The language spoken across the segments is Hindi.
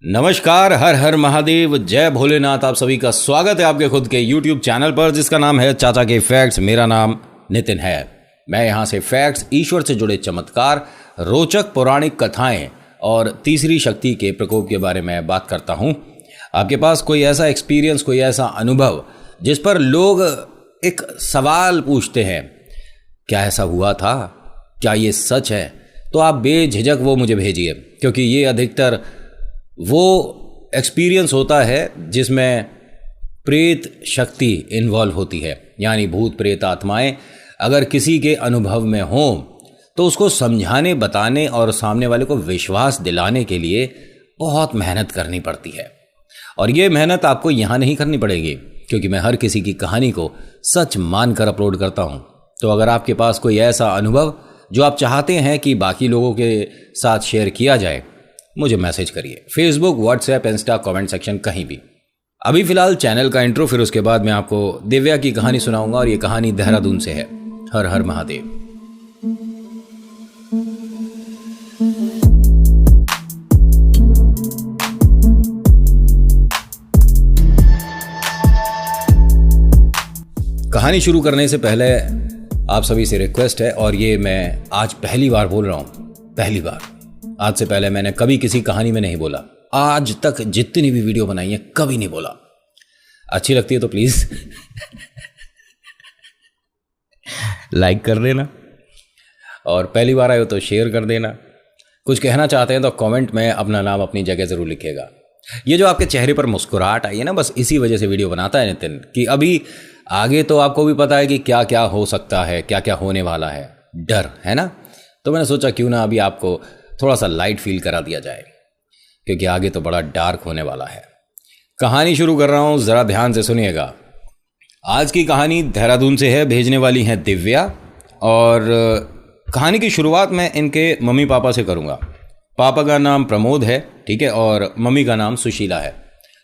नमस्कार, हर हर महादेव, जय भोलेनाथ। आप सभी का स्वागत है आपके खुद के YouTube चैनल पर जिसका नाम है चाचा के फैक्ट्स। मेरा नाम नितिन है। मैं यहाँ से फैक्ट्स, ईश्वर से जुड़े चमत्कार, रोचक पौराणिक कथाएं और तीसरी शक्ति के प्रकोप के बारे में बात करता हूँ। आपके पास कोई ऐसा एक्सपीरियंस, कोई ऐसा अनुभव जिस पर लोग एक सवाल पूछते हैं, क्या ऐसा हुआ था, क्या ये सच है, तो आप बेझिझक वो मुझे भेजिए, क्योंकि ये अधिकतर वो एक्सपीरियंस होता है जिसमें प्रेत शक्ति इन्वॉल्व होती है। यानी भूत प्रेत आत्माएं अगर किसी के अनुभव में हों तो उसको समझाने, बताने और सामने वाले को विश्वास दिलाने के लिए बहुत मेहनत करनी पड़ती है। और ये मेहनत आपको यहाँ नहीं करनी पड़ेगी, क्योंकि मैं हर किसी की कहानी को सच मानकर अपलोड करता हूँ। तो अगर आपके पास कोई ऐसा अनुभव जो आप चाहते हैं कि बाकी लोगों के साथ शेयर किया जाए, मुझे मैसेज करिए, Facebook, WhatsApp, Insta, comment section, कहीं भी। अभी फिलहाल चैनल का इंट्रो, फिर उसके बाद मैं आपको दिव्या की कहानी सुनाऊंगा और ये कहानी देहरादून से है। हर हर महादेव। कहानी शुरू करने से पहले आप सभी से रिक्वेस्ट है, और ये मैं आज पहली बार बोल रहा हूं, पहली बार। आज से पहले मैंने कभी किसी कहानी में नहीं बोला, आज तक जितनी भी वीडियो बनाई है कभी नहीं बोला। अच्छी लगती है तो प्लीज लाइक कर देना, और पहली बार आए हो तो शेयर कर देना। कुछ कहना चाहते हैं तो कमेंट में अपना नाम, अपनी जगह जरूर लिखिएगा। ये जो आपके चेहरे पर मुस्कुराहट आई है ना, बस इसी वजह से वीडियो बनाता है नितिन, कि अभी आगे तो आपको भी पता है कि क्या क्या हो सकता है, क्या क्या होने वाला है। डर है ना, तो मैंने सोचा क्यों ना अभी आपको थोड़ा सा लाइट फील करा दिया जाए, क्योंकि आगे तो बड़ा डार्क होने वाला है। कहानी शुरू कर रहा हूं, जरा ध्यान से सुनिएगा। आज की कहानी देहरादून से है, भेजने वाली हैं दिव्या। और कहानी की शुरुआत मैं इनके मम्मी पापा से करूंगा। पापा का नाम प्रमोद है, ठीक है, और मम्मी का नाम सुशीला है।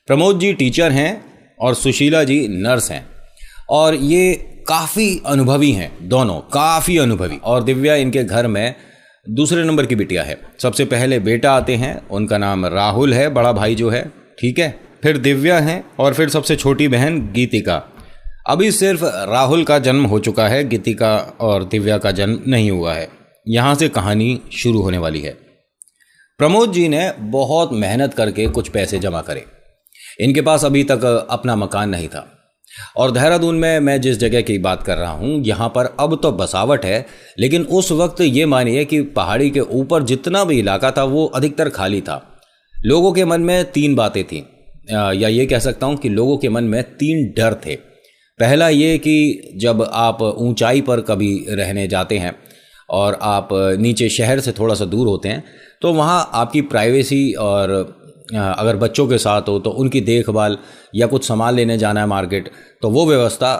प्रमोद जी टीचर हैं और सुशीला जी नर्स हैं, और ये काफ़ी अनुभवी हैं, दोनों काफ़ी अनुभवी। और दिव्या इनके घर में दूसरे नंबर की बिटिया है। सबसे पहले बेटा आते हैं, उनका नाम राहुल है, बड़ा भाई जो है, ठीक है। फिर दिव्या हैं, और फिर सबसे छोटी बहन गीतिका। अभी सिर्फ राहुल का जन्म हो चुका है, गीतिका और दिव्या का जन्म नहीं हुआ है। यहाँ से कहानी शुरू होने वाली है। प्रमोद जी ने बहुत मेहनत करके कुछ पैसे जमा करे। इनके पास अभी तक अपना मकान नहीं था, और देहरादून में मैं जिस जगह की बात कर रहा हूँ, यहाँ पर अब तो बसावट है, लेकिन उस वक्त ये मानिए कि पहाड़ी के ऊपर जितना भी इलाका था वो अधिकतर खाली था। लोगों के मन में तीन बातें थीं, या ये कह सकता हूँ कि लोगों के मन में तीन डर थे। पहला ये कि जब आप ऊंचाई पर कभी रहने जाते हैं और आप नीचे शहर से थोड़ा सा दूर होते हैं, तो वहाँ आपकी प्राइवेसी, और अगर बच्चों के साथ हो तो उनकी देखभाल, या कुछ सामान लेने जाना है मार्केट, तो वो व्यवस्था,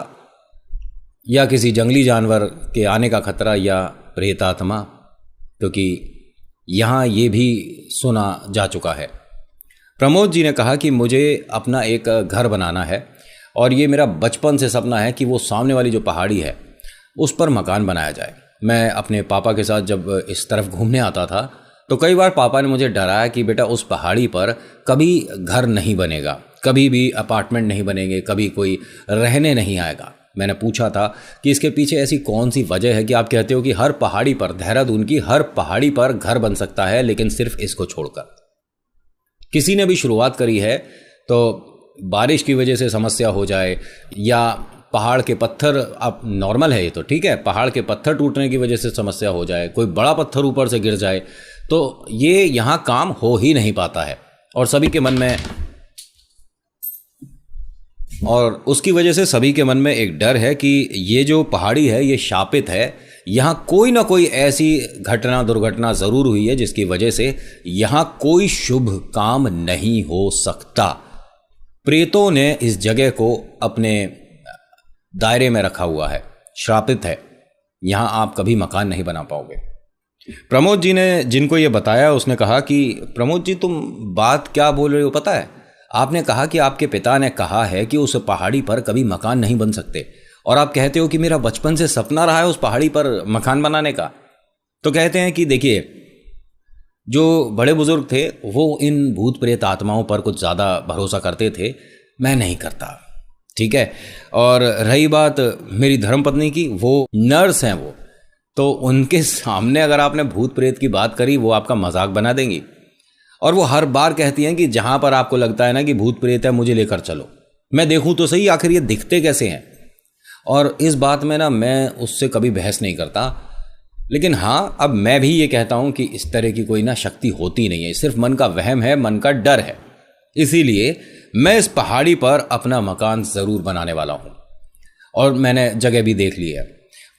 या किसी जंगली जानवर के आने का खतरा, या प्रेत आत्मा, क्योंकि यहाँ ये भी सुना जा चुका है। प्रमोद जी ने कहा कि मुझे अपना एक घर बनाना है, और ये मेरा बचपन से सपना है कि वो सामने वाली जो पहाड़ी है उस पर मकान बनाया जाए। मैं अपने पापा के साथ जब इस तरफ घूमने आता था तो कई बार पापा ने मुझे डराया कि बेटा उस पहाड़ी पर कभी घर नहीं बनेगा, कभी भी अपार्टमेंट नहीं बनेंगे, कभी कोई रहने नहीं आएगा। मैंने पूछा था कि इसके पीछे ऐसी कौन सी वजह है कि आप कहते हो कि हर पहाड़ी पर, देहरादून की हर पहाड़ी पर घर बन सकता है, लेकिन सिर्फ इसको छोड़कर। किसी ने भी शुरुआत करी है तो बारिश की वजह से समस्या हो जाए, या पहाड़ के पत्थर, अब नॉर्मल है ये तो ठीक है, पहाड़ के पत्थर टूटने की वजह से समस्या हो जाए, कोई बड़ा पत्थर ऊपर से गिर जाए, तो ये यहाँ काम हो ही नहीं पाता है। और सभी के मन में, और उसकी वजह से सभी के मन में एक डर है कि ये जो पहाड़ी है ये शापित है, यहाँ कोई ना कोई ऐसी घटना, दुर्घटना ज़रूर हुई है जिसकी वजह से यहाँ कोई शुभ काम नहीं हो सकता। प्रेतों ने इस जगह को अपने दायरे में रखा हुआ है, श्रापित है, यहाँ आप कभी मकान नहीं बना पाओगे। प्रमोद जी ने जिनको ये बताया, उसने कहा कि प्रमोद जी तुम बात क्या बोल रहे हो, पता है आपने कहा कि आपके पिता ने कहा है कि उस पहाड़ी पर कभी मकान नहीं बन सकते, और आप कहते हो कि मेरा बचपन से सपना रहा है उस पहाड़ी पर मकान बनाने का। तो कहते हैं कि देखिए, जो बड़े बुजुर्ग थे वो इन भूत प्रेत आत्माओं पर कुछ ज़्यादा भरोसा करते थे, मैं नहीं करता, ठीक है। और रही बात मेरी धर्मपत्नी की, वो नर्स हैं वो, तो उनके सामने अगर आपने भूत प्रेत की बात करी वो आपका मजाक बना देंगी। और वो हर बार कहती हैं कि जहाँ पर आपको लगता है ना कि भूत प्रेत है, मुझे लेकर चलो, मैं देखूँ तो सही आखिर ये दिखते कैसे हैं। और इस बात में ना मैं उससे कभी बहस नहीं करता, लेकिन हाँ अब मैं भी ये कहता हूँ कि इस तरह की कोई ना शक्ति होती नहीं है, सिर्फ मन का वहम है, मन का डर है। इसीलिए मैं इस पहाड़ी पर अपना मकान ज़रूर बनाने वाला हूँ। और मैंने जगह भी देख ली है,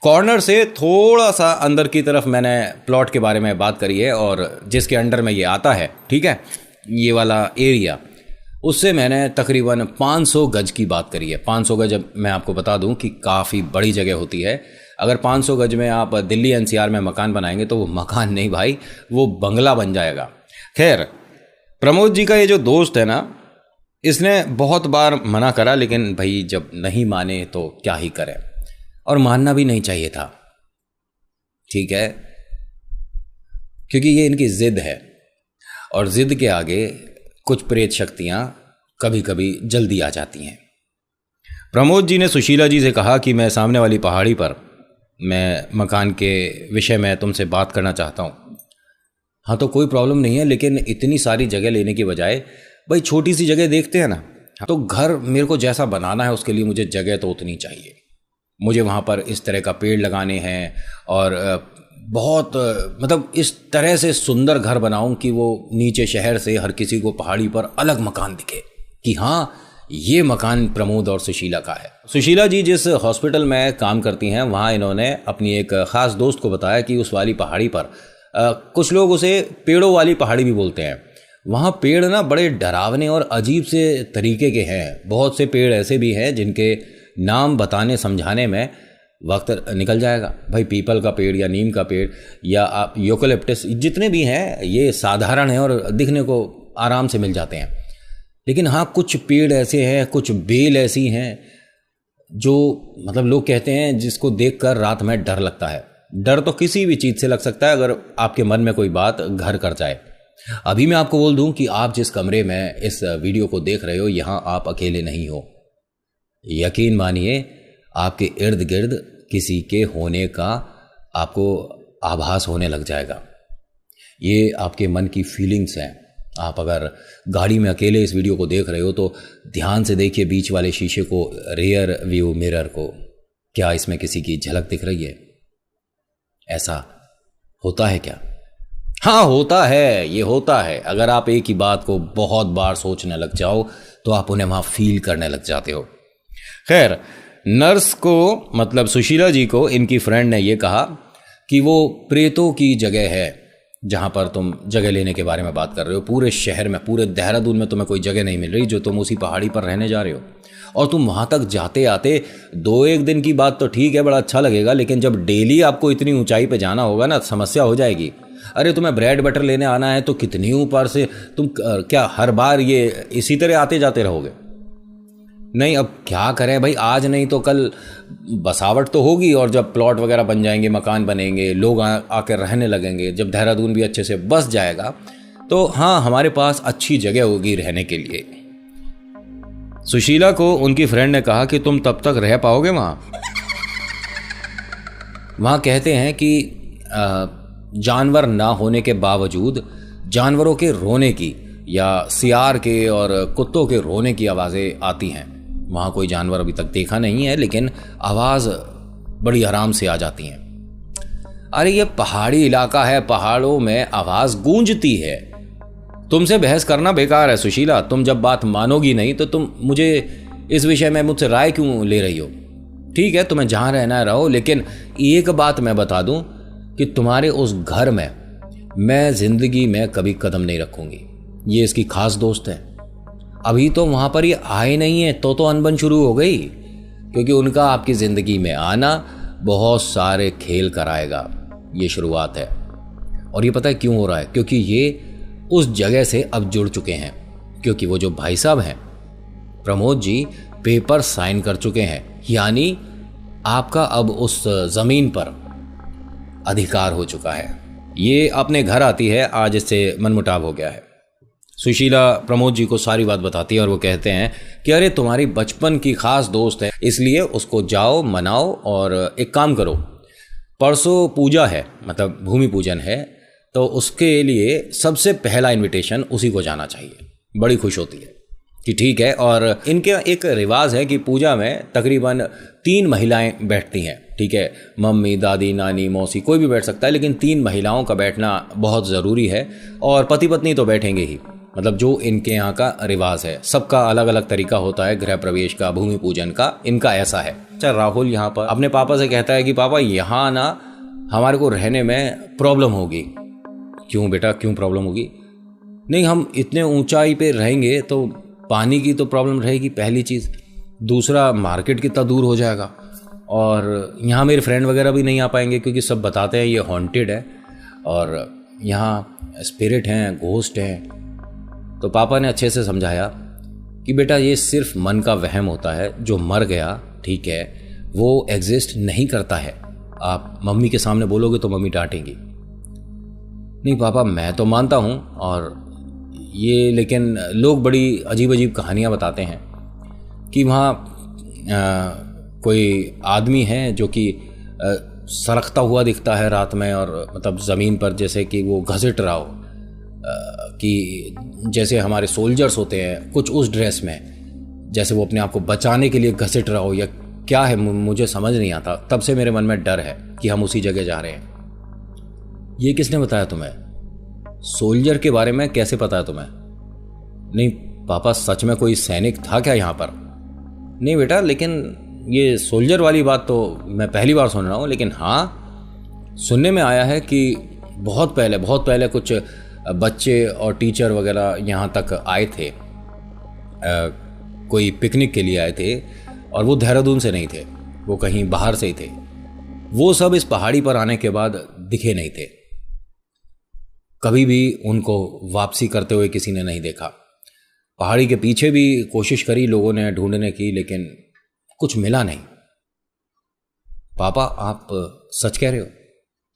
कॉर्नर से थोड़ा सा अंदर की तरफ मैंने प्लॉट के बारे में बात करी है, और जिसके अंडर में ये आता है, ठीक है, ये वाला एरिया, उससे मैंने तकरीबन 500 गज की बात करी है। 500 गज मैं आपको बता दूं कि काफ़ी बड़ी जगह होती है। अगर 500 गज में आप दिल्ली एनसीआर में मकान बनाएंगे तो वो मकान नहीं भाई, वो बंगला बन जाएगा। खैर, प्रमोद जी का ये जो दोस्त है ना, इसने बहुत बार मना करा, लेकिन भाई जब नहीं माने तो क्या ही करें, और मानना भी नहीं चाहिए था, ठीक है, क्योंकि ये इनकी जिद है, और जिद के आगे कुछ प्रेत शक्तियां कभी कभी जल्दी आ जाती हैं। प्रमोद जी ने सुशीला जी से कहा कि मैं सामने वाली पहाड़ी पर मैं मकान के विषय में तुमसे बात करना चाहता हूँ। हाँ तो कोई प्रॉब्लम नहीं है, लेकिन इतनी सारी जगह लेने की बजाय भाई छोटी सी जगह देखते हैं ना। तो घर मेरे को जैसा बनाना है उसके लिए मुझे जगह तो उतनी चाहिए। मुझे वहाँ पर इस तरह का पेड़ लगाने हैं, और बहुत मतलब इस तरह से सुंदर घर बनाऊं कि वो नीचे शहर से हर किसी को पहाड़ी पर अलग मकान दिखे कि हाँ ये मकान प्रमोद और सुशीला का है। सुशीला जी जिस हॉस्पिटल में काम करती हैं, वहाँ इन्होंने अपनी एक ख़ास दोस्त को बताया कि उस वाली पहाड़ी पर कुछ लोग उसे पेड़ों वाली पहाड़ी भी बोलते हैं। वहाँ पेड़ ना बड़े डरावने और अजीब से तरीके के हैं। बहुत से पेड़ ऐसे भी हैं जिनके नाम बताने समझाने में वक्त निकल जाएगा। भाई पीपल का पेड़ या नीम का पेड़ या आप यूकेलिप्टस, जितने भी हैं ये साधारण हैं और दिखने को आराम से मिल जाते हैं। लेकिन हाँ कुछ पेड़ ऐसे हैं, कुछ बेल ऐसी हैं जो मतलब लोग कहते हैं जिसको देखकर रात में डर लगता है। डर तो किसी भी चीज़ से लग सकता है अगर आपके मन में कोई बात घर कर जाए। अभी मैं आपको बोल दूं कि आप जिस कमरे में इस वीडियो को देख रहे हो, यहाँ आप अकेले नहीं हो। यकीन मानिए आपके इर्द गिर्द किसी के होने का आपको आभास होने लग जाएगा। ये आपके मन की फीलिंग्स हैं। आप अगर गाड़ी में अकेले इस वीडियो को देख रहे हो तो ध्यान से देखिए बीच वाले शीशे को, रियर व्यू मिरर को, क्या इसमें किसी की झलक दिख रही है? ऐसा होता है क्या? हाँ होता है, ये होता है। अगर आप एक ही बात को बहुत बार सोचने लग जाओ तो आप उन्हें वहां फील करने लग जाते हो। खैर, नर्स को मतलब सुशीला जी को इनकी फ्रेंड ने यह कहा कि वो प्रेतों की जगह है जहां पर तुम जगह लेने के बारे में बात कर रहे हो। पूरे शहर में, पूरे देहरादून में तुम्हें कोई जगह नहीं मिल रही जो तुम उसी पहाड़ी पर रहने जा रहे हो। और तुम वहां तक जाते आते 2-1 दिन की बात तो ठीक है, बड़ा अच्छा लगेगा, लेकिन जब डेली आपको इतनी ऊंचाई पे जाना होगा ना, समस्या हो जाएगी। अरे तुम्हें ब्रेड बटर लेने आना है तो कितनी ऊपर से तुम क्या हर बार ये इसी तरह आते जाते रहोगे? नहीं, अब क्या करें भाई, आज नहीं तो कल बसावट तो होगी, और जब प्लॉट वगैरह बन जाएंगे, मकान बनेंगे, लोग आकर रहने लगेंगे, जब देहरादून भी अच्छे से बस जाएगा तो हाँ हमारे पास अच्छी जगह होगी रहने के लिए। सुशीला को उनकी फ्रेंड ने कहा कि तुम तब तक रह पाओगे वहाँ कहते हैं कि जानवर ना होने के बावजूद जानवरों के रोने की या सियार के और कुत्तों के रोने की आवाज़ें आती हैं। वहाँ कोई जानवर अभी तक देखा नहीं है, लेकिन आवाज़ बड़ी आराम से आ जाती हैं। अरे ये पहाड़ी इलाका है, पहाड़ों में आवाज़ गूंजती है। तुमसे बहस करना बेकार है सुशीला। तुम जब बात मानोगी नहीं तो तुम मुझे इस विषय में मुझसे राय क्यों ले रही हो? ठीक है, तुम्हें जहाँ रहना है रहो, लेकिन एक बात मैं बता दूं कि तुम्हारे उस घर में मैं ज़िंदगी में कभी कदम नहीं रखूँगी। ये इसकी खास दोस्त है। अभी तो वहाँ पर ये आए नहीं है तो अनबन शुरू हो गई, क्योंकि उनका आपकी ज़िंदगी में आना बहुत सारे खेल कराएगा। ये शुरुआत है। और ये पता है क्यों हो रहा है? क्योंकि ये उस जगह से अब जुड़ चुके हैं। क्योंकि वो जो भाई साहब हैं प्रमोद जी, पेपर साइन कर चुके हैं, यानी आपका अब उस ज़मीन पर अधिकार हो चुका है। ये अपने घर आती है, आज इससे मनमुटाव हो गया है। सुशीला प्रमोद जी को सारी बात बताती है और वो कहते हैं कि अरे तुम्हारी बचपन की खास दोस्त है, इसलिए उसको जाओ मनाओ और एक काम करो, परसों पूजा है, मतलब भूमि पूजन है, तो उसके लिए सबसे पहला इनविटेशन उसी को जाना चाहिए। बड़ी खुश होती है कि ठीक है। और इनके एक रिवाज है कि पूजा में तकरीबन 3 महिलाएं बैठती हैं, ठीक है, मम्मी, दादी, नानी, मौसी, कोई भी बैठ सकता है, लेकिन 3 महिलाओं का बैठना बहुत ज़रूरी है। और पति पत्नी तो बैठेंगे ही, मतलब जो इनके यहाँ का रिवाज है। सबका अलग अलग तरीका होता है गृह प्रवेश का, भूमि पूजन का, इनका ऐसा है। अच्छा, राहुल यहाँ पर अपने पापा से कहता है कि पापा यहाँ ना हमारे को रहने में प्रॉब्लम होगी। क्यों बेटा, क्यों प्रॉब्लम होगी? नहीं, हम इतने ऊंचाई पे रहेंगे तो पानी की तो प्रॉब्लम रहेगी, पहली चीज़। दूसरा, मार्केट कितना दूर हो जाएगा, और यहाँ मेरे फ्रेंड वगैरह भी नहीं आ पाएंगे क्योंकि सब बताते हैं ये हॉन्टेड है और यहाँ स्पिरिट हैं, घोस्ट हैं। तो पापा ने अच्छे से समझाया कि बेटा ये सिर्फ मन का वहम होता है, जो मर गया, ठीक है, वो एग्जिस्ट नहीं करता है। आप मम्मी के सामने बोलोगे तो मम्मी डांटेंगी। नहीं पापा, मैं तो मानता हूँ, और ये लेकिन लोग बड़ी अजीब अजीब कहानियाँ बताते हैं कि वहाँ कोई आदमी है जो कि सरकता हुआ दिखता है रात में, और मतलब ज़मीन पर जैसे कि वो घसीट रहा हो, कि जैसे हमारे सोल्जर्स होते हैं कुछ उस ड्रेस में, जैसे वो अपने आप को बचाने के लिए घसीट रहा हो, या क्या है मुझे समझ नहीं आता। तब से मेरे मन में डर है कि हम उसी जगह जा रहे हैं। ये किसने बताया तुम्हें? सोल्जर के बारे में कैसे पता है तुम्हें? नहीं पापा, सच में कोई सैनिक था क्या यहाँ पर? नहीं बेटा, लेकिन ये सोल्जर वाली बात तो मैं पहली बार सुन रहा हूँ, लेकिन हाँ सुनने में आया है कि बहुत पहले कुछ बच्चे और टीचर वगैरह यहाँ तक आए थे, कोई पिकनिक के लिए आए थे, और वो देहरादून से नहीं थे, वो कहीं बाहर से ही थे। वो सब इस पहाड़ी पर आने के बाद दिखे नहीं थे, कभी भी उनको वापसी करते हुए किसी ने नहीं देखा। पहाड़ी के पीछे भी कोशिश करी लोगों ने ढूंढने की, लेकिन कुछ मिला नहीं। पापा आप सच कह रहे हो?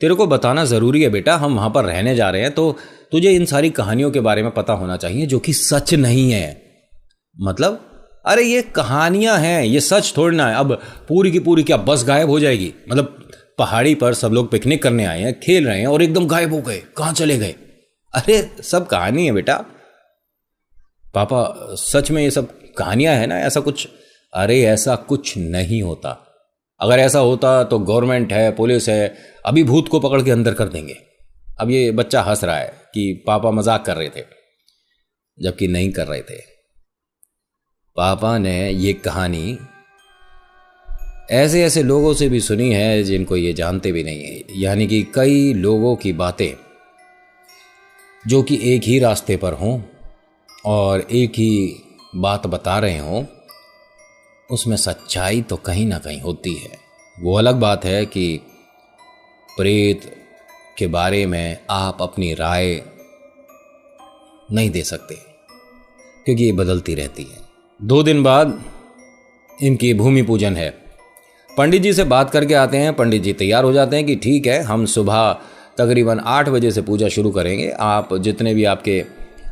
तेरे को बताना ज़रूरी है बेटा, हम वहाँ पर रहने जा रहे हैं, तो तुझे इन सारी कहानियों के बारे में पता होना चाहिए जो कि सच नहीं है। मतलब अरे ये कहानियाँ हैं, ये सच थोड़ी ना है। अब पूरी की पूरी क्या बस गायब हो जाएगी? मतलब पहाड़ी पर सब लोग पिकनिक करने आए हैं, खेल रहे हैं, और एकदम गायब हो गए, कहाँ चले गए? अरे सब कहानी है बेटा। पापा सच में ये सब कहानियाँ हैं ना, ऐसा कुछ? अरे ऐसा कुछ नहीं होता। अगर ऐसा होता तो गवर्नमेंट है, पुलिस है, अभी भूत को पकड़ के अंदर कर देंगे। अब ये बच्चा हंस रहा है कि पापा मजाक कर रहे थे, जबकि नहीं कर रहे थे। पापा ने ये कहानी ऐसे ऐसे लोगों से भी सुनी है जिनको ये जानते भी नहीं है, यानी कि कई लोगों की बातें जो कि एक ही रास्ते पर हों और एक ही बात बता रहे हों, उसमें सच्चाई तो कहीं ना कहीं होती है। वो अलग बात है कि प्रेत के बारे में आप अपनी राय नहीं दे सकते, क्योंकि ये बदलती रहती है। 2 दिन बाद इनकी भूमि पूजन है। पंडित जी से बात करके आते हैं। पंडित जी तैयार हो जाते हैं कि ठीक है, हम सुबह तकरीबन 8 बजे से पूजा शुरू करेंगे। आप जितने भी आपके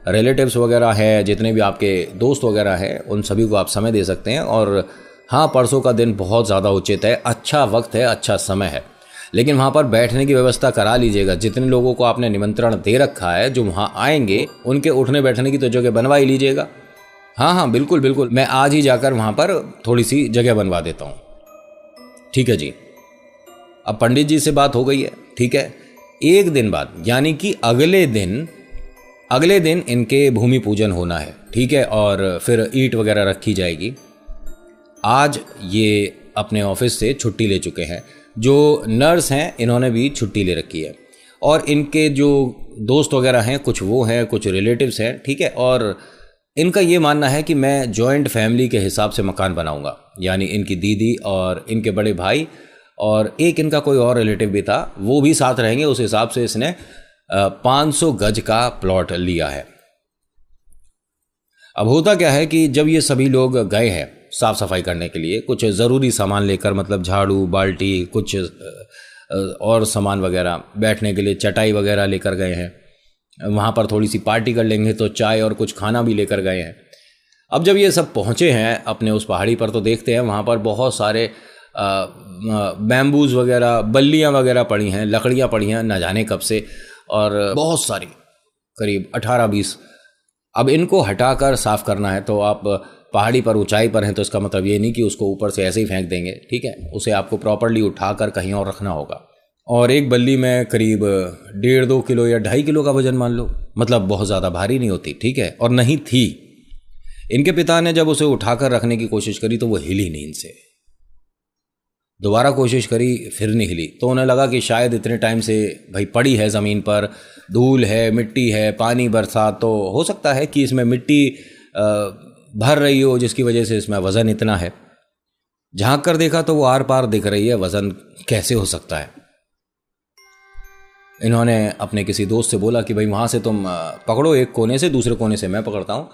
रिलेटिव्स वगैरह हैं, जितने भी आपके दोस्त वगैरह हैं, उन सभी को आप समय दे सकते हैं। और हाँ, परसों का दिन बहुत ज़्यादा उचित है, अच्छा वक्त है, अच्छा समय है। लेकिन वहाँ पर बैठने की व्यवस्था करा लीजिएगा। जितने लोगों को आपने निमंत्रण दे रखा है जो वहाँ आएंगे, उनके उठने बैठने की तो जगह बनवा ही लीजिएगा। हाँ बिल्कुल बिल्कुल, मैं आज ही जाकर वहाँ पर थोड़ी सी जगह बनवा देता हूँ। ठीक है जी। अब पंडित जी से बात हो गई है, ठीक है। 1 दिन बाद यानी कि अगले दिन इनके भूमि पूजन होना है, ठीक है। और फिर ईंट वगैरह रखी जाएगी। आज ये अपने ऑफिस से छुट्टी ले चुके हैं। जो नर्स हैं इन्होंने भी छुट्टी ले रखी है, और इनके जो दोस्त वगैरह हैं, कुछ वो हैं, कुछ रिलेटिव्स हैं, ठीक है। और इनका ये मानना है कि मैं जॉइंट फैमिली के हिसाब से मकान बनाऊंगा, यानी इनकी दीदी और इनके बड़े भाई और एक इनका कोई और रिलेटिव भी था, वो भी साथ रहेंगे। उस हिसाब से इसने 500 गज का प्लॉट लिया है। अब होता क्या है कि जब ये सभी लोग गए हैं साफ सफाई करने के लिए, कुछ ज़रूरी सामान लेकर, मतलब झाड़ू, बाल्टी, कुछ और सामान वगैरह, बैठने के लिए चटाई वगैरह लेकर गए हैं। वहाँ पर थोड़ी सी पार्टी कर लेंगे तो चाय और कुछ खाना भी लेकर गए हैं। अब जब ये सब पहुँचे हैं अपने उस पहाड़ी पर तो देखते हैं वहाँ पर बहुत सारे बैम्बूज वगैरह, बल्लियाँ वगैरह पड़ी हैं, लकड़ियाँ पड़ी हैं न जाने कब से, और बहुत सारी, करीब 18-20। अब इनको हटाकर साफ़ करना है तो आप पहाड़ी पर, ऊंचाई पर हैं, तो इसका मतलब ये नहीं कि उसको ऊपर से ऐसे ही फेंक देंगे, ठीक है। उसे आपको प्रॉपरली उठाकर कहीं और रखना होगा। और एक बल्ली में करीब 1.5-2 किलो या 2.5 किलो का वजन मान लो, मतलब बहुत ज़्यादा भारी नहीं होती, ठीक है। और नहीं थी। इनके पिता ने जब उसे उठाकर रखने की कोशिश करी तो वो हिली नहीं इनसे। दोबारा कोशिश करी, फिर नहीं हिली। तो उन्हें लगा कि शायद इतने टाइम से भाई पड़ी है ज़मीन पर, धूल है, मिट्टी है, पानी बरसात, तो हो सकता है कि इसमें मिट्टी भर रही हो जिसकी वजह से इसमें वज़न इतना है। झांक कर देखा तो वो आर पार दिख रही है, वज़न कैसे हो सकता है। इन्होंने अपने किसी दोस्त से बोला कि भाई वहाँ से तुम पकड़ो, एक कोने से, दूसरे कोने से मैं पकड़ता हूँ,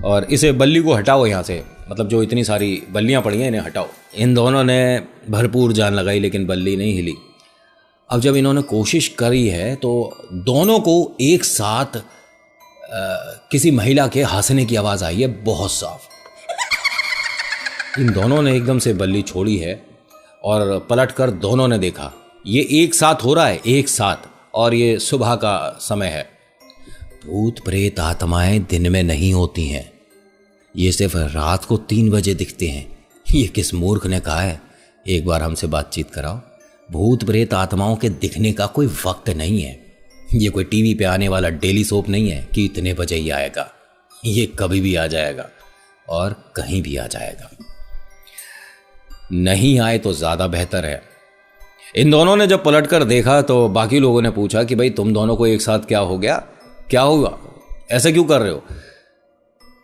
और इसे बल्ली को हटाओ यहाँ से, मतलब जो इतनी सारी बल्लियाँ पड़ी हैं इन्हें हटाओ। इन दोनों ने भरपूर जान लगाई लेकिन बल्ली नहीं हिली। अब जब इन्होंने कोशिश करी है तो दोनों को एक साथ किसी महिला के हंसने की आवाज़ आई है, बहुत साफ। इन दोनों ने एकदम से बल्ली छोड़ी है और पलटकर दोनों ने देखा ये एक साथ हो रहा है, एक साथ, और ये सुबह का समय है। भूत प्रेत आत्माएं दिन में नहीं होती हैं, ये सिर्फ रात को 3 बजे दिखते हैं। ये किस मूर्ख ने कहा है? एक बार हमसे बातचीत कराओ। भूत प्रेत आत्माओं के दिखने का कोई वक्त नहीं है। ये कोई टीवी पे आने वाला डेली सोप नहीं है कि इतने बजे ही आएगा। ये कभी भी आ जाएगा और कहीं भी आ जाएगा। नहीं आए तो ज़्यादा बेहतर है। इन दोनों ने जब पलटकर देखा तो बाकी लोगों ने पूछा कि भाई तुम दोनों को एक साथ क्या हो गया, क्या हुआ, ऐसा क्यों कर रहे हो?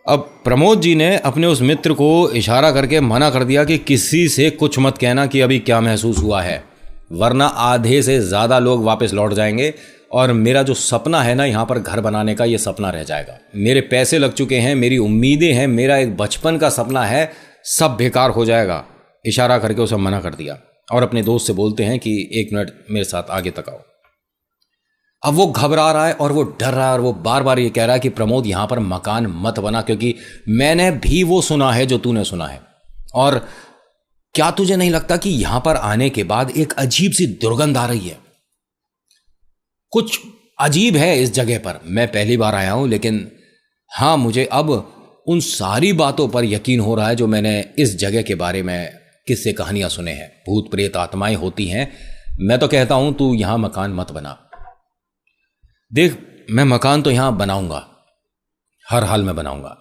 अब प्रमोद जी ने अपने उस मित्र को इशारा करके मना कर दिया कि किसी से कुछ मत कहना कि अभी क्या महसूस हुआ है, वरना आधे से ज़्यादा लोग वापस लौट जाएंगे और मेरा जो सपना है ना यहाँ पर घर बनाने का, ये सपना रह जाएगा। मेरे पैसे लग चुके हैं, मेरी उम्मीदें हैं, मेरा एक बचपन का सपना है, सब बेकार हो जाएगा। इशारा करके उसे मना कर दिया और अपने दोस्त से बोलते हैं कि 1 मिनट मेरे साथ आगे तक आओ। अब वो घबरा रहा है और वो डर रहा है और वो बार बार ये कह रहा है कि प्रमोद यहाँ पर मकान मत बना, क्योंकि मैंने भी वो सुना है जो तूने सुना है। और क्या तुझे नहीं लगता कि यहां पर आने के बाद एक अजीब सी दुर्गंध आ रही है? कुछ अजीब है इस जगह पर। मैं पहली बार आया हूं, लेकिन हाँ, मुझे अब उन सारी बातों पर यकीन हो रहा है जो मैंने इस जगह के बारे में किस्से कहानियां सुने हैं। भूत प्रेत आत्माएं होती हैं। मैं तो कहता हूं तू यहां मकान मत बना। देख, मैं मकान तो यहां बनाऊंगा, हर हाल में बनाऊंगा,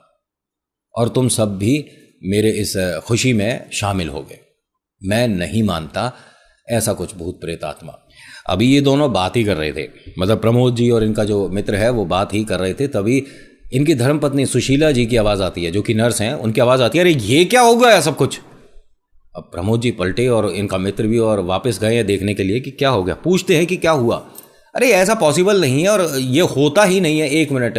और तुम सब भी मेरे इस खुशी में शामिल होगे। मैं नहीं मानता ऐसा कुछ भूत प्रेत आत्मा। अभी ये दोनों बात ही कर रहे थे, मतलब प्रमोद जी और इनका जो मित्र है वो बात ही कर रहे थे, तभी इनकी धर्मपत्नी सुशीला जी की आवाज़ आती है, जो कि नर्स हैं। उनकी आवाज़ आती है, अरे ये क्या हो गया सब कुछ। अब प्रमोद जी पलटे और इनका मित्र भी, और वापस गए हैं देखने के लिए कि क्या हो गया। पूछते हैं कि क्या हुआ। अरे ऐसा पॉसिबल नहीं है और ये होता ही नहीं है। 1 मिनट,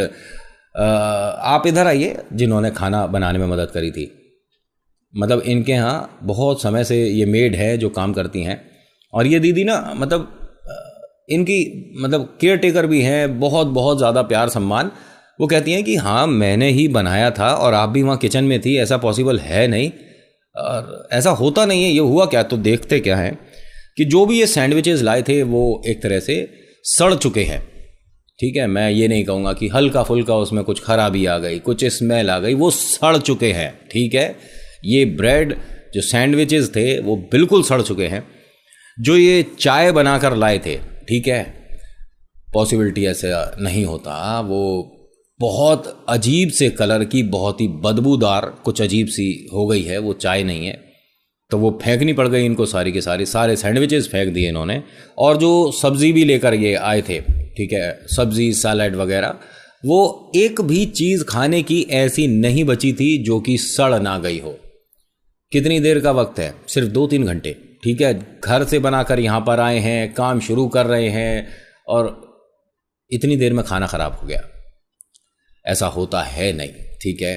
आप इधर आइए। जिन्होंने खाना बनाने में मदद करी थी, मतलब इनके यहाँ बहुत समय से ये मेड है जो काम करती हैं, और ये दीदी ना मतलब इनकी मतलब केयर टेकर भी हैं, बहुत बहुत ज़्यादा प्यार सम्मान। वो कहती हैं कि हाँ, मैंने ही बनाया था और आप भी वहाँ किचन में थी, ऐसा पॉसिबल है नहीं और ऐसा होता नहीं है। ये हुआ क्या? तो देखते क्या है कि जो भी ये सैंडविचेस लाए थे वो एक तरह से सड़ चुके हैं, ठीक है। मैं ये नहीं कहूँगा कि हल्का फुल्का उसमें कुछ खराबी आ गई, कुछ स्मेल आ गई, वो सड़ चुके हैं, ठीक है। ये ब्रेड, जो सैंडविचेस थे वो बिल्कुल सड़ चुके हैं। जो ये चाय बनाकर लाए थे, ठीक है, पॉसिबिलिटी ऐसा नहीं होता। वो बहुत अजीब से कलर की, बहुत ही बदबूदार, कुछ अजीब सी हो गई है, वो चाय नहीं है। तो वो फेंकनी पड़ गई इनको सारी के सारे सैंडविचेस फेंक दिए इन्होंने। और जो सब्ज़ी भी लेकर ये आए थे, ठीक है, सब्ज़ी सैलड वगैरह, वो एक भी चीज़ खाने की ऐसी नहीं बची थी जो कि सड़ ना गई हो। कितनी देर का वक्त है? सिर्फ 2-3 घंटे, ठीक है। घर से बनाकर यहाँ पर आए हैं, काम शुरू कर रहे हैं, और इतनी देर में खाना ख़राब हो गया। ऐसा होता है नहीं, ठीक है।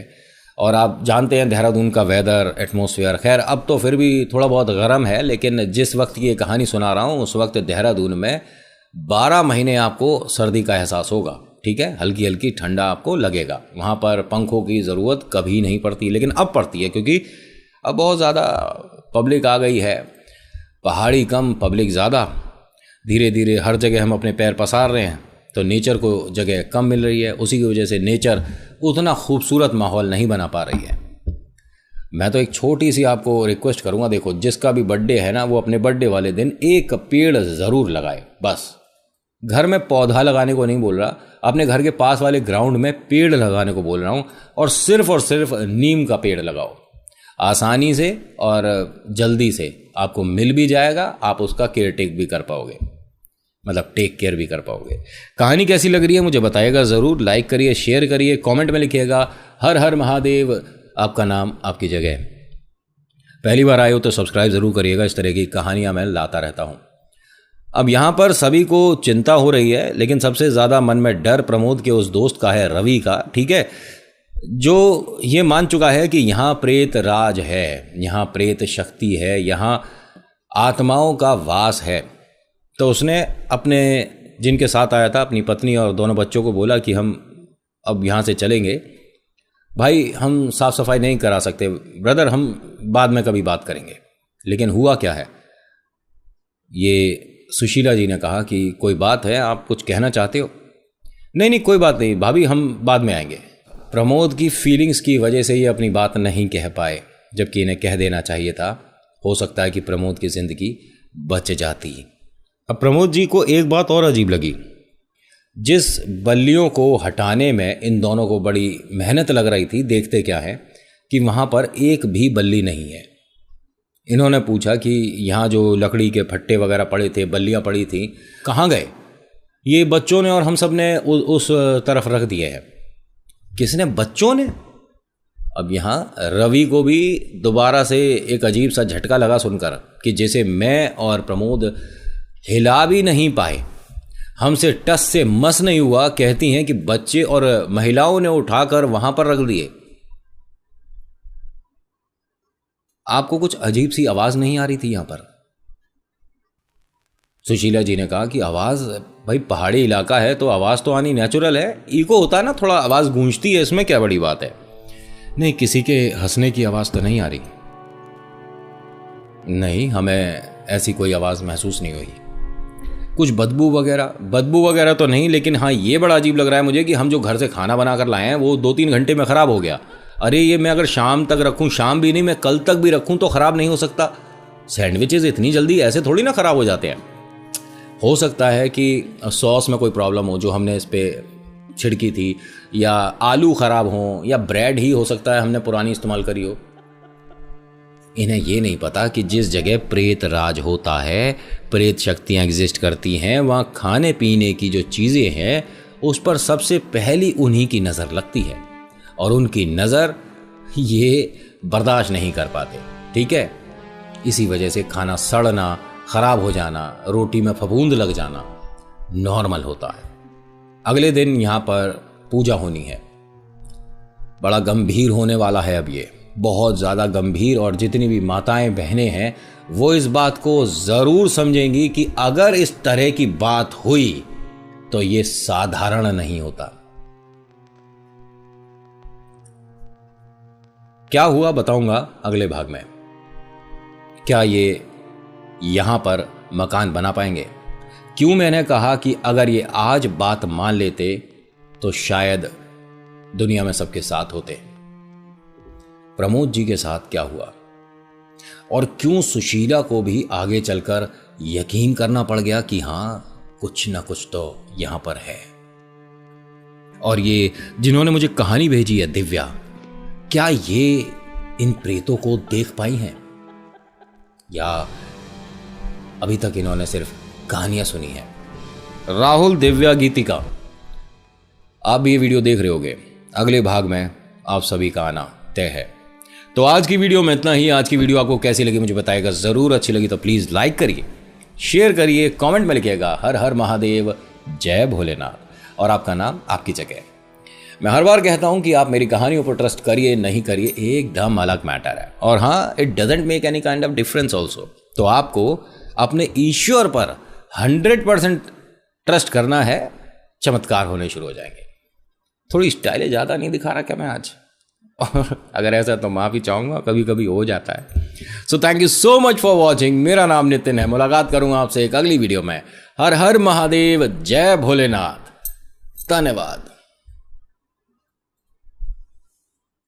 और आप जानते हैं देहरादून का वेदर, एटमॉस्फेयर, खैर अब तो फिर भी थोड़ा बहुत गर्म है, लेकिन जिस वक्त की ये कहानी सुना रहा हूँ उस वक्त देहरादून में 12 महीने आपको सर्दी का एहसास होगा। ठीक है, हल्की हल्की ठंडा आपको लगेगा। वहाँ पर पंखों की ज़रूरत कभी नहीं पड़ती, लेकिन अब पड़ती है क्योंकि अब बहुत ज़्यादा पब्लिक आ गई है। पहाड़ी कम, पब्लिक ज़्यादा। धीरे धीरे हर जगह हम अपने पैर पसार रहे हैं, तो नेचर को जगह कम मिल रही है। उसी की वजह से नेचर उतना खूबसूरत माहौल नहीं बना पा रही है। मैं तो एक छोटी सी आपको रिक्वेस्ट करूँगा, देखो जिसका भी बर्थडे है ना, वो अपने बर्थडे वाले दिन एक पेड़ ज़रूर लगाए। बस घर में पौधा लगाने को नहीं बोल रहा, अपने घर के पास वाले ग्राउंड में पेड़ लगाने को बोल रहा हूँ। और सिर्फ नीम का पेड़ लगाओ, आसानी से और जल्दी से आपको मिल भी जाएगा। आप उसका केयर टेक भी कर पाओगे, मतलब टेक केयर भी कर पाओगे। कहानी कैसी लग रही है मुझे बताइएगा ज़रूर। लाइक करिए, शेयर करिए, कमेंट में लिखिएगा हर हर महादेव, आपका नाम आपकी जगह। पहली बार आए हो तो सब्सक्राइब ज़रूर करिएगा, इस तरह की कहानियाँ मैं लाता रहता हूँ। अब यहाँ पर सभी को चिंता हो रही है, लेकिन सबसे ज़्यादा मन में डर प्रमोद के उस दोस्त का है, रवि का। ठीक है, जो ये मान चुका है कि यहाँ प्रेत राज है, यहाँ प्रेत शक्ति है, यहाँ आत्माओं का वास है। तो उसने अपने जिनके साथ आया था, अपनी पत्नी और दोनों बच्चों को बोला कि हम अब यहाँ से चलेंगे भाई, हम साफ़ सफाई नहीं करा सकते ब्रदर, हम बाद में कभी बात करेंगे। लेकिन हुआ क्या है, ये सुशीला जी ने कहा कि कोई बात है, आप कुछ कहना चाहते हो? नहीं कोई बात नहीं भाभी, हम बाद में आएंगे। प्रमोद की फीलिंग्स की वजह से ये अपनी बात नहीं कह पाए, जबकि इन्हें कह देना चाहिए था। हो सकता है कि प्रमोद की ज़िंदगी बच जाती। अब प्रमोद जी को एक बात और अजीब लगी, जिस बल्लियों को हटाने में इन दोनों को बड़ी मेहनत लग रही थी, देखते क्या है कि वहाँ पर एक भी बल्ली नहीं है। इन्होंने पूछा कि यहाँ जो लकड़ी के फट्टे वगैरह पड़े थे, बल्लियाँ पड़ी थी, कहाँ गए? ये बच्चों ने और हम सब ने उस तरफ रख दिए हैं। किसने? बच्चों ने। अब यहाँ रवि को भी दोबारा से एक अजीब सा झटका लगा सुनकर कि जैसे मैं और प्रमोद हिला भी नहीं पाए, हमसे टस से मस नहीं हुआ, कहती हैं कि बच्चे और महिलाओं ने उठाकर वहां पर रख दिए। आपको कुछ अजीब सी आवाज़ नहीं आ रही थी यहाँ पर? सुशीला जी ने कहा कि आवाज़, भाई पहाड़ी इलाका है तो आवाज़ तो आनी नेचुरल है। इको होता है ना, थोड़ा आवाज़ गूंजती है, इसमें क्या बड़ी बात है। नहीं, किसी के हंसने की आवाज़ तो नहीं आ रही। नहीं, हमें ऐसी कोई आवाज़ महसूस नहीं हुई। कुछ बदबू वगैरह तो नहीं, लेकिन हाँ ये बड़ा अजीब लग रहा है मुझे कि हम जो घर से खाना बना कर लाए हैं वो 2-3 घंटे में ख़राब हो गया। अरे ये मैं अगर शाम तक रखूं, शाम भी नहीं, मैं कल तक भी रखूं तो ख़राब नहीं हो सकता। सैंडविचेस इतनी जल्दी ऐसे थोड़ी ना ख़राब हो जाते हैं। हो सकता है कि सॉस में कोई प्रॉब्लम हो जो हमने इस पर छिड़की थी, या आलू ख़राब हों, या ब्रेड ही हो सकता है हमने पुरानी इस्तेमाल करी हो। इन्हें ये नहीं पता कि जिस जगह प्रेत राज होता है, प्रेत शक्तियाँ एग्जिस्ट करती हैं, वहाँ खाने पीने की जो चीज़ें हैं उस पर सबसे पहली उन्हीं की नज़र लगती है, और उनकी नज़र ये बर्दाश्त नहीं कर पाते। ठीक है, इसी वजह से खाना सड़ना, ख़राब हो जाना, रोटी में फफूंद लग जाना नॉर्मल होता है। अगले दिन यहाँ पर पूजा होनी है, बड़ा गंभीर होने वाला है अब ये, बहुत ज़्यादा गंभीर। और जितनी भी माताएं बहनें हैं वो इस बात को ज़रूर समझेंगी कि अगर इस तरह की बात हुई तो ये साधारण नहीं होता। क्या हुआ बताऊंगा अगले भाग में। क्या ये यहां पर मकान बना पाएंगे? क्यों मैंने कहा कि अगर ये आज बात मान लेते तो शायद दुनिया में सबके साथ होते। प्रमोद जी के साथ क्या हुआ, और क्यों सुशीला को भी आगे चलकर यकीन करना पड़ गया कि हां कुछ ना कुछ तो यहां पर है। और ये जिन्होंने मुझे कहानी भेजी है, दिव्या, क्या ये इन प्रेतों को देख पाई हैं, या अभी तक इन्होंने सिर्फ कहानियां सुनी हैं? राहुल, दिव्या, गीतिका, आप भी ये वीडियो देख रहे होगे। अगले भाग में आप सभी का आना तय है। तो आज की वीडियो में इतना ही। आज की वीडियो आपको कैसी लगी मुझे बताइएगा ज़रूर। अच्छी लगी तो प्लीज़ लाइक करिए, शेयर करिए, कमेंट में लिखिएगा हर हर महादेव, जय भोलेनाथ, और आपका नाम आपकी जगह। मैं हर बार कहता हूं कि आप मेरी कहानियों पर ट्रस्ट करिए नहीं करिए, एकदम अलग मैटर है। और हाँ, it doesn't make any kind of difference also. तो आपको अपने ईश्वर पर 100% ट्रस्ट करना है, चमत्कार होने शुरू हो जाएंगे। थोड़ी स्टाइलें ज़्यादा नहीं दिखा रहा क्या मैं आज? और अगर ऐसा तो माफ़ी चाहूँगा, कभी कभी हो जाता है। So thank you so much for watching. मेरा नाम नितिन है। मुलाकात करूँगा आपसे एक अगली वीडियो में। हर हर महादेव, जय भोलेनाथ, धन्यवाद।